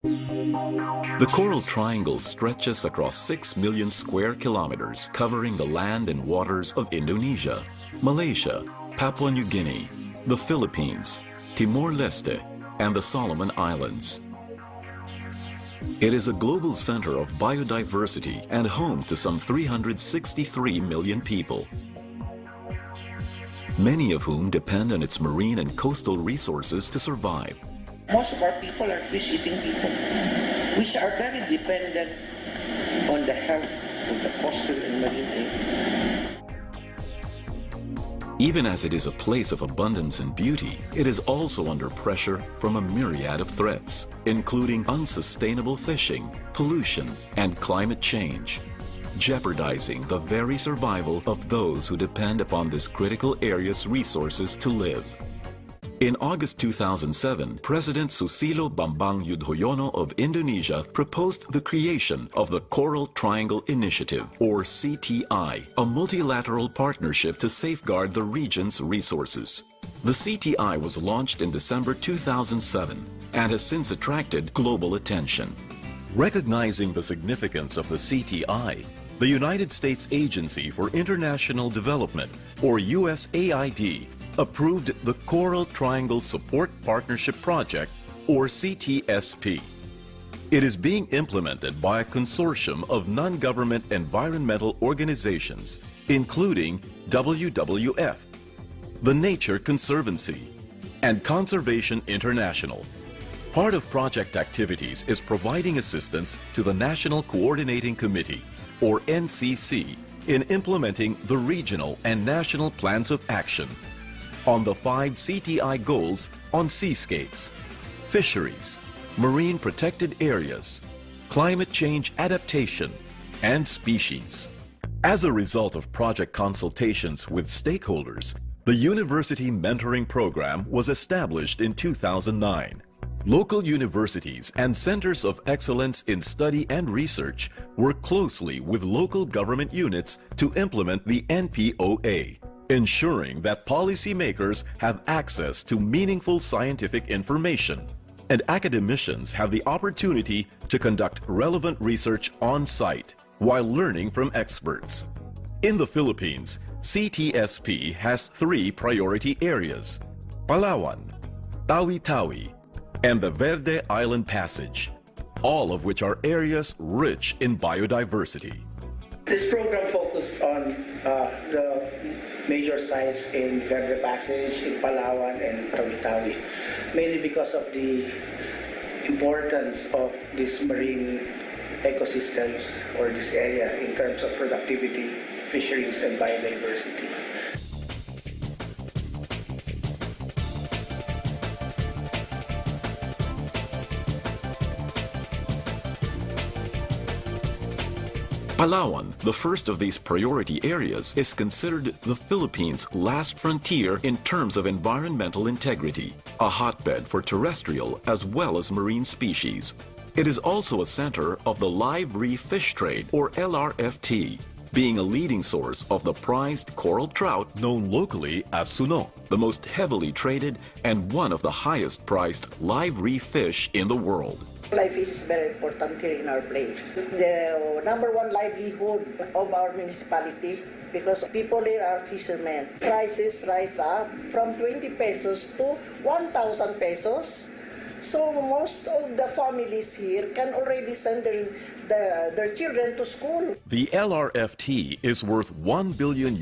The Coral Triangle stretches across 6 million square kilometers, covering the land and waters of Indonesia, Malaysia, Papua New Guinea, the Philippines, Timor-Leste, and the Solomon Islands. It is a global center of biodiversity and home to some 363 million people, many of whom depend on its marine and coastal resources to survive. Most of our people are fish-eating people, which are very dependent on the health of the coastal and marine area. Even as it is a place of abundance and beauty, it is also under pressure from a myriad of threats, including unsustainable fishing, pollution, and climate change, jeopardizing the very survival of those who depend upon this critical area's resources to live. In August 2007, President Susilo Bambang Yudhoyono of Indonesia proposed the creation of the Coral Triangle Initiative, or CTI, a multilateral partnership to safeguard the region's resources. The CTI was launched in December 2007 and has since attracted global attention. Recognizing the significance of the CTI, the United States Agency for International Development, or USAID, approved the Coral Triangle Support Partnership Project, or CTSP. It is being implemented by a consortium of non-government environmental organizations, including WWF, the Nature Conservancy, and Conservation International. Part of project activities is providing assistance to the National Coordinating Committee, or NCC, in implementing the regional and national plans of action on the 5 CTI goals on seascapes, fisheries, marine protected areas, climate change adaptation, and species. As a result of project consultations with stakeholders, the University Mentoring Program was established in 2009. Local universities and centers of excellence in study and research work closely with local government units to implement the NPOA, ensuring that policymakers have access to meaningful scientific information, and academicians have the opportunity to conduct relevant research on site while learning from experts. In the Philippines, CTSP has 3 priority areas: Palawan, Tawi-Tawi, and the Verde Island Passage, all of which are areas rich in biodiversity. This program focused on the major sites in Verde Passage, in Palawan, and Tawi-Tawi, mainly because of the importance of these marine ecosystems or this area in terms of productivity, fisheries, and biodiversity. Palawan, the first of these priority areas, is considered the Philippines' last frontier in terms of environmental integrity, a hotbed for terrestrial as well as marine species. It is also a center of the live reef fish trade, or LRFT, being a leading source of the prized coral trout known locally as suno, the most heavily traded and one of the highest priced live reef fish in the world. Life is very important here in our place. It's the #1 livelihood of our municipality because people here are fishermen. Prices rise up from 20 pesos to 1,000 pesos. So most of the families here can already send their children to school. The LRFT is worth $1 billion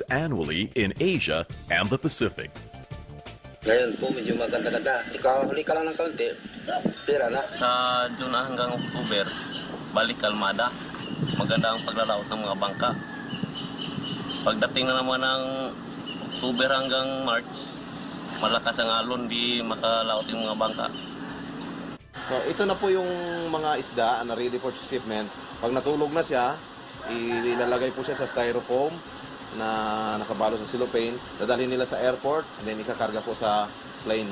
annually in Asia and the Pacific. Ngayon po, medyo maganda-ganda. Huli ka lang ng kaunti, pira na. Sa June hanggang October, balik kalmada. Maganda ang paglalaot ng mga bangka. Pagdating na naman ng October hanggang March, malakas ang alon, di makalaot yung mga bangka. So, ito na po yung mga isda na ready for shipment. Pag natulog na siya, ilalagay po siya sa styrofoam na nakabalo sa cellophane, dadalhin nila sa airport, and then ikakarga po sa plane.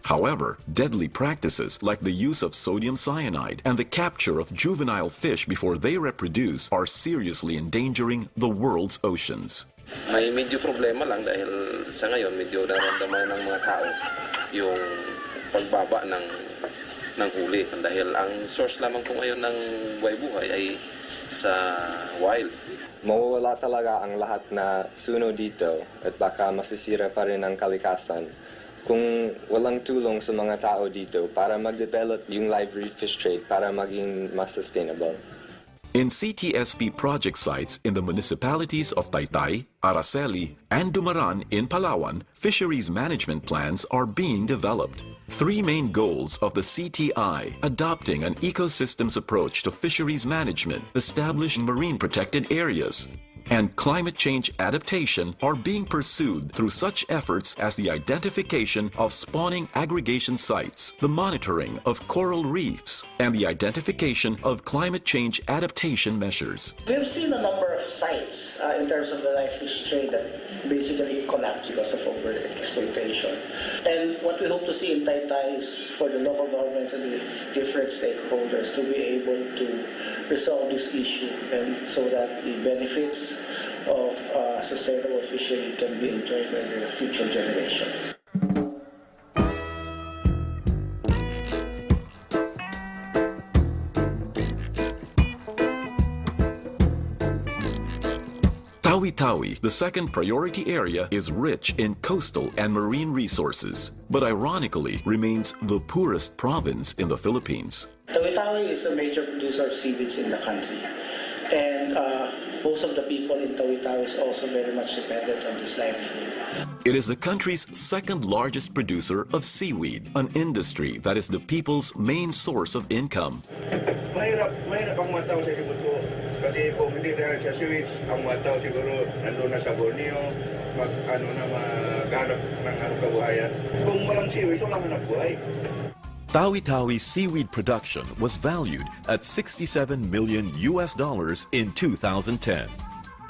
However, deadly practices like the use of sodium cyanide and the capture of juvenile fish before they reproduce are seriously endangering the world's oceans. May medyo problema lang dahil sa ngayon medyo naramdaman ng mga tao yung pagbaba ng ng huli dahil ang source lamang po ngayon ng buhay-buhay ay sa wild. Mawawala talaga ang lahat na suno dito at baka masisira pa rin ang kalikasan kung walang tulong sa mga tao dito para mag-develop yung live reef fish trade para maging mas sustainable. In CTSP project sites in the municipalities of Taytay, Araceli, and Dumaran in Palawan, fisheries management plans are being developed. Three main goals of the CTI, adopting an ecosystems approach to fisheries management, establishing marine protected areas, and climate change adaptation are being pursued through such efforts as the identification of spawning aggregation sites, the monitoring of coral reefs, and the identification of climate change adaptation measures. We've seen a number of sites in terms of the live fish trade that basically collapsed because of overexploitation. And what we hope to see in Taytay is for the local governments and the different stakeholders to be able to resolve this issue, and so that the benefits of sustainable fishery can be enjoyed by the future generations. Tawi-Tawi, the second priority area, is rich in coastal and marine resources, but ironically remains the poorest province in the Philippines. Tawi-Tawi is a major producer of seaweeds in the country, and most of the people in Tawi-Tawi is also very much dependent on this livelihood. It is the country's second largest producer of seaweed, an industry that is the people's main source of income. Mahirap ang mga tao sa Sibuto. Kasi kung hindi dahil sa seaweeds, ang mga tao siguro nandun na sa Borneo, maghanap ng kabuhayan. Kung walang seaweeds, walang hanap buhay. Tawi-Tawi's seaweed production was valued at $67 million in 2010.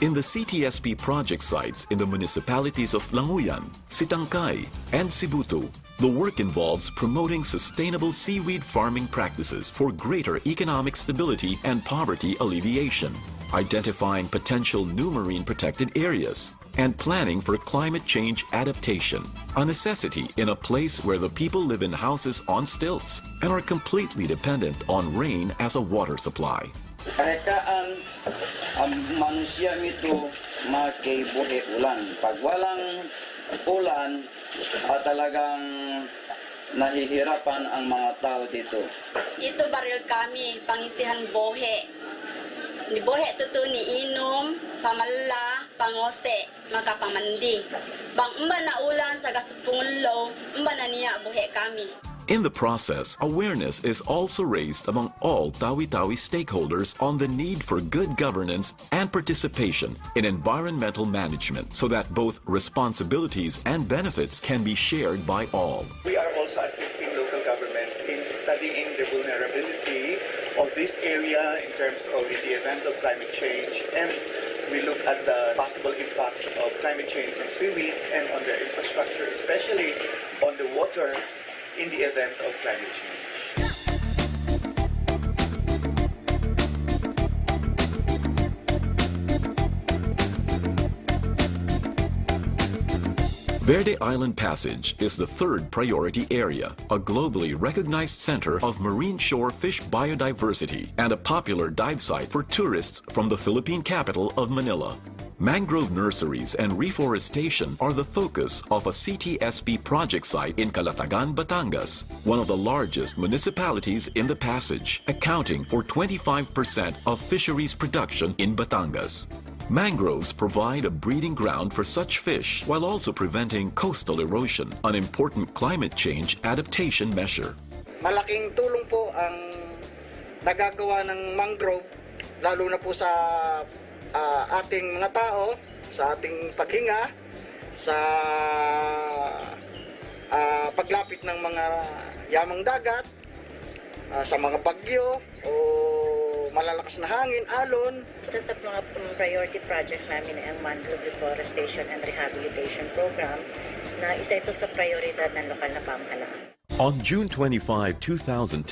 In the CTSP project sites in the municipalities of Languyan, Sitangkay, and Sibuto, the work involves promoting sustainable seaweed farming practices for greater economic stability and poverty alleviation, identifying potential new marine protected areas, and planning for climate change adaptation, a necessity in a place where the people live in houses on stilts and are completely dependent on rain as a water supply. Kahit ang manusia ito makibuhi ulan. Pag walang ulan, talagang nahihirapan ang mga tao dito. Ito baril kami, pangisihan bohe. Ni bohe tutu ni inom, pamala, pangose, makapamandi. Bang umba na ulan sa gasupungulo, umba na niya bohe kami. In the process, awareness is also raised among all Tawi-Tawi stakeholders on the need for good governance and participation in environmental management so that both responsibilities and benefits can be shared by all. We are also assisting local governments in studying the vulnerability of this area in terms of the event of climate change, and we look at the possible impacts of climate change on seaweeds and on their infrastructure, especially on the water in the event of climate change. Verde Island Passage is the third priority area, a globally recognized center of marine shore fish biodiversity and a popular dive site for tourists from the Philippine capital of Manila. Mangrove nurseries and reforestation are the focus of a CTSP project site in Calatagan, Batangas, one of the largest municipalities in the passage, accounting for 25% of fisheries production in Batangas. Mangroves provide a breeding ground for such fish while also preventing coastal erosion, an important climate change adaptation measure. Malaking tulong po ang nagagawa ng mangrove, lalo na po sa ating mga tao, sa ating paghinga, sa paglapit ng mga yamang dagat, sa mga bagyo o malalakas na hangin, alon. Isa sa mga priority projects namin ay ang mangrove reforestation and rehabilitation program na isa ito sa prioridad ng lokal na pamahalaan. On June 25, 2010,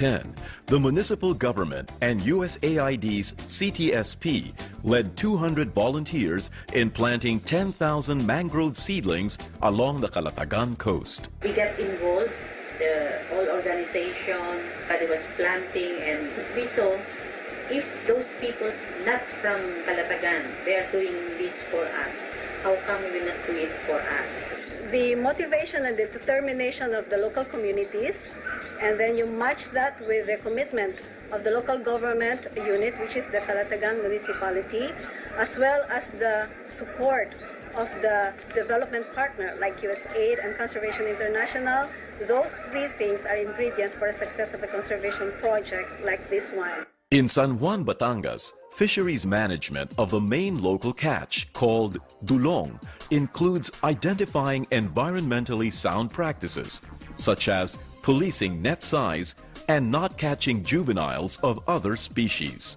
the municipal government and USAID's CTSP led 200 volunteers in planting 10,000 mangrove seedlings along the Calatagan coast. We get involved, all organizations, There was planting, and we saw if those people not from Calatagan, they are doing this for us, how come we not do it for us? The motivation and the determination of the local communities, and then you match that with the commitment of the local government unit, which is the Calatagan municipality, as well as the support of the development partner like USAID and Conservation International. Those three things are ingredients for the success of a conservation project like this one. In San Juan, Batangas, fisheries management of the main local catch, called Dulong, includes identifying environmentally sound practices, such as policing net size and not catching juveniles of other species.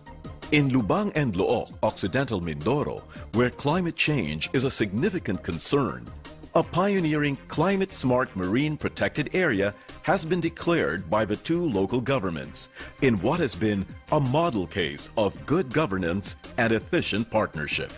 In Lubang and Looc, Occidental Mindoro, where climate change is a significant concern, a pioneering climate-smart marine protected area has been declared by the two local governments in what has been a model case of good governance and efficient partnership.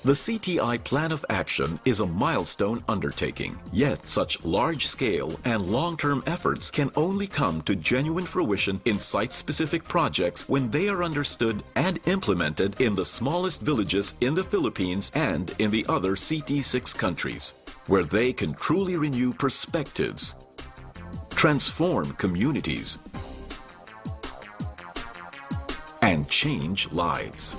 The CTI Plan of Action is a milestone undertaking, yet such large-scale and long-term efforts can only come to genuine fruition in site-specific projects when they are understood and implemented in the smallest villages in the Philippines and in the other CT6 countries, where they can truly renew perspectives, transform communities, and change lives.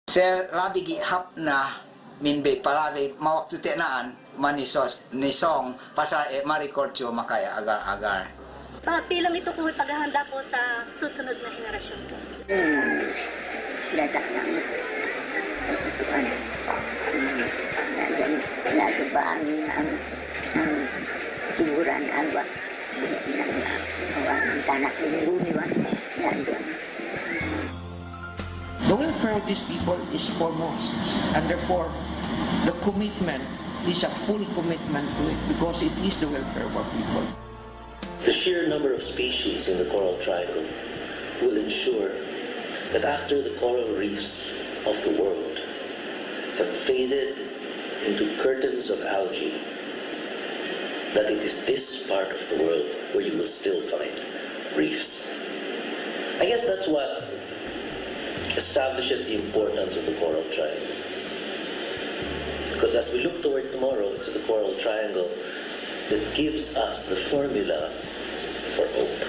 Sir labigi hap na minbe palave mawak tutenaan manisos nisong pasal ma-record makaya agar-agar. Pilang ito po paghahanda po sa susunod na henerasyon po. Dadak lang. Nasa ba ang tuburan ang tanak luniwan yan doon. The welfare of these people is foremost, and therefore the commitment is a full commitment to it because it is the welfare of our people. The sheer number of species in the coral triangle will ensure that after the coral reefs of the world have faded into curtains of algae, that it is this part of the world where you will still find reefs. I guess that's what establishes the importance of the coral triangle. Because as we look toward tomorrow, it's the coral triangle that gives us the formula for hope.